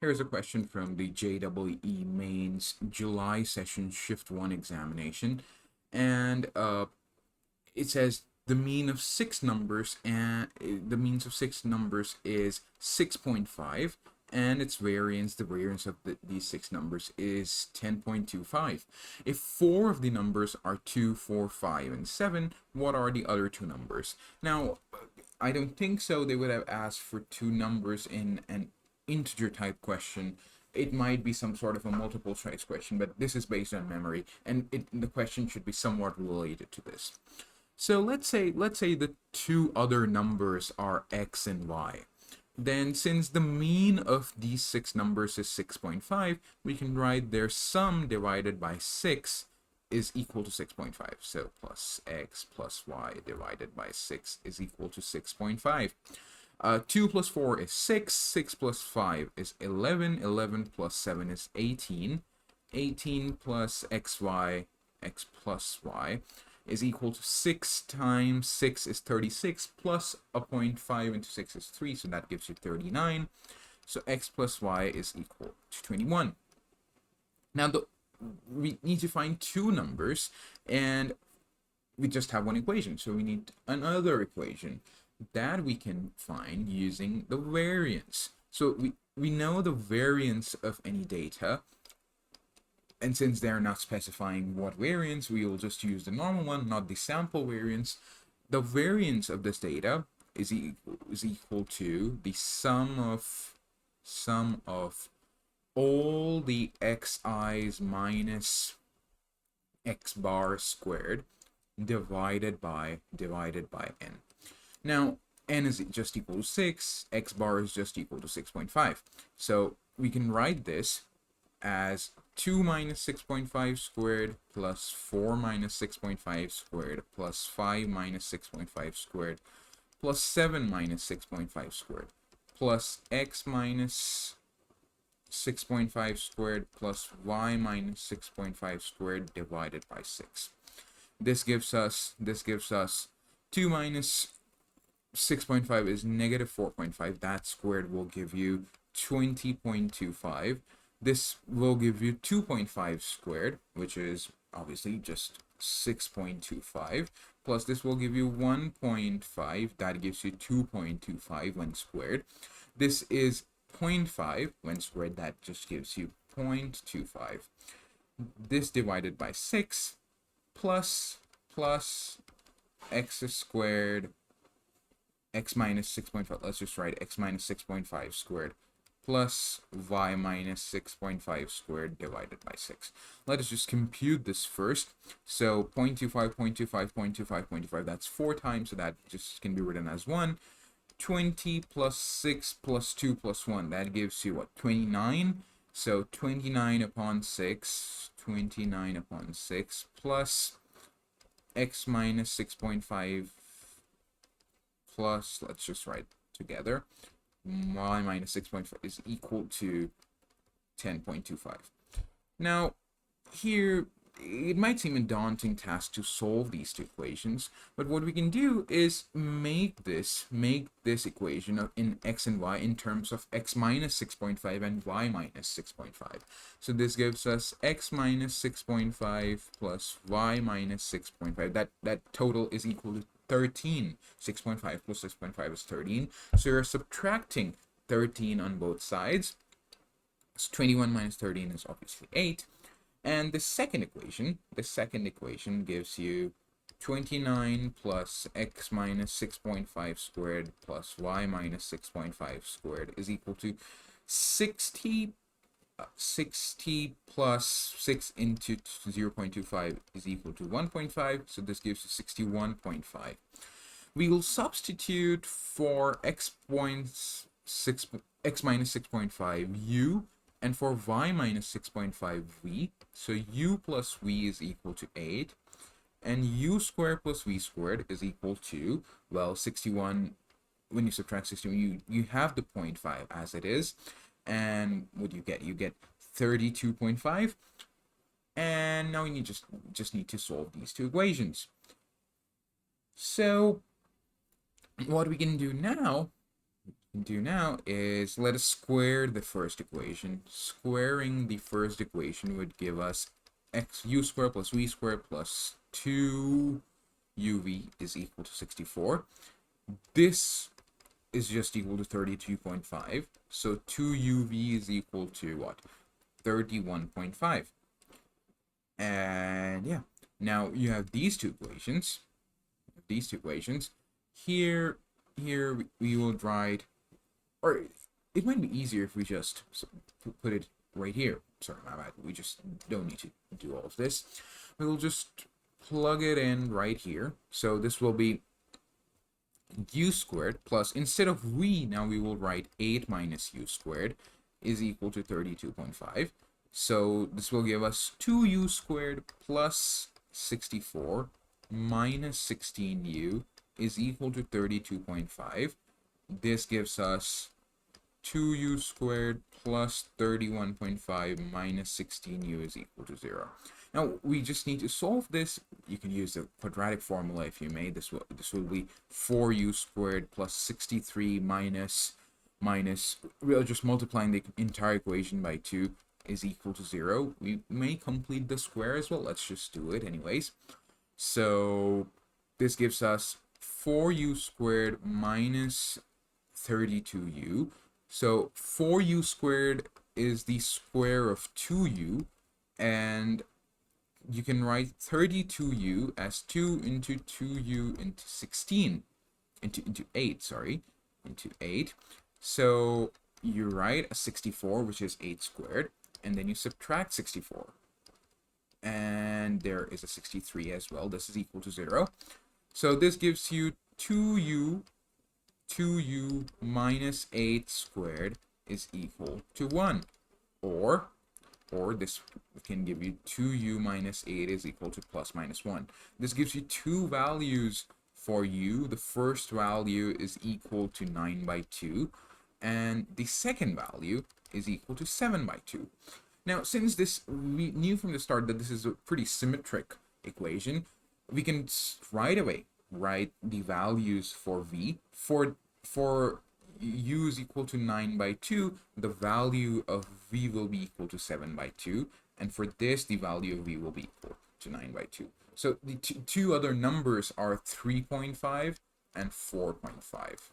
Here's a question from the JEE Mains July session Shift 1 examination. And it says the mean of six numbers is 6.5, and its variance, the variance of these six numbers, is 10.25. If four of the numbers are 2, 4, 5, and 7, what are the other two numbers? Now, I don't think so they would have asked for two numbers in an integer type question. It might be some sort of a multiple choice question, but this is based on memory, and the question should be somewhat related to this. So let's say the two other numbers are x and y. Then since the mean of these six numbers is 6.5, we can write their sum divided by 6 is equal to 6.5. So plus x plus y divided by 6 is equal to 6.5. 2 plus 4 is 6, 6 plus 5 is 11, 11 plus 7 is 18, 18 plus xy, x plus y, is equal to 6 times 6 is 36, plus a 0.5 into 6 is 3, so that gives you 39. So x plus y is equal to 21. Now we need to find two numbers, and we just have one equation, so we need another equation that we can find using the variance. So we know the variance of any data, and since they're not specifying what variance, we will just use the normal one, not the sample variance. The variance of this data is equal to the sum of all the xi's minus x bar squared divided by n. Now, n is just equal to 6, x bar is just equal to 6.5. So we can write this as 2 minus 6.5 squared plus 4 minus 6.5 squared plus 5 minus 6.5 squared plus 7 minus 6.5 squared plus x minus 6.5 squared plus y minus 6.5 squared divided by 6. This gives us 2 minus 6.5 is negative 4.5. That squared will give you 20.25. This will give you 2.5 squared, which is obviously just 6.25, plus this will give you 1.5. That gives you 2.25 when squared. This is 0.5 when squared. That just gives you 0.25. This divided by 6 plus x squared, x minus 6.5, let's just write x minus 6.5 squared plus y minus 6.5 squared divided by 6. Let us just compute this first. So 0.25, 0.25, 0.25, 0.25, that's 4 times, so that just can be written as 1. 20 plus 6 plus 2 plus 1, that gives you what, 29? So 29 upon 6 plus x minus 6.5 plus, let's just write together, y minus 6.5 is equal to 10.25. Now, here, it might seem a daunting task to solve these two equations, but what we can do is make this equation in x and y in terms of x minus 6.5 and y minus 6.5. So this gives us x minus 6.5 plus y minus 6.5. That total is equal to 13. 6.5 plus 6.5 is 13. So you're subtracting 13 on both sides. So 21 minus 13 is obviously 8. And the second equation gives you 29 plus x minus 6.5 squared plus y minus 6.5 squared is equal to 60. 60 plus 6 into 0.25 is equal to 1.5, so this gives you 61.5. We will substitute for x minus 6.5 u, and for y minus 6.5 v. So u plus v is equal to 8, and u squared plus v squared is equal to, well, 61. When you subtract 61, you have the 0.5 as it is. And what do you get? You get 32.5. And now we just need to solve these two equations. So what we can do now, do now is let us square the first equation. Squaring the first equation would give us u squared plus v squared plus 2uv is equal to 64. This is just equal to 32.5. So 2uv is equal to what? 31.5. And yeah, now you have these two equations. Here we will write, or it might be easier if we just put it right here. Sorry, my bad. We just don't need to do all of this. We will just plug it in right here. So this will be u squared plus, instead of v, now we will write 8 minus u squared is equal to 32.5. So this will give us 2u squared plus 64 minus 16u is equal to 32.5. This gives us 2u squared plus 31.5 minus 16u is equal to 0. Now, we just need to solve this. You can use the quadratic formula if you may. This will be 4u squared plus 63 minus, we're just multiplying the entire equation by 2 is equal to 0. We may complete the square as well. Let's just do it anyways. So this gives us 4u squared minus 32u. So 4u squared is the square of 2u, and you can write 32u as 2 into 2u into 16 into 8, sorry, into 8. So you write a 64, which is 8 squared, and then you subtract 64. And there is a 63 as well. This is equal to 0. So this gives you 2u minus 8 squared is equal to 1. Or this can give you 2u minus 8 is equal to plus minus 1. This gives you two values for u. The first value is equal to 9 by 2. And the second value is equal to 7 by 2. Now, since we knew from the start that this is a pretty symmetric equation, we can right away write the values for v. For u is equal to 9 by 2, the value of v will be equal to 7 by 2. And for this, the value of v will be equal to 9 by 2. So the two other numbers are 3.5 and 4.5.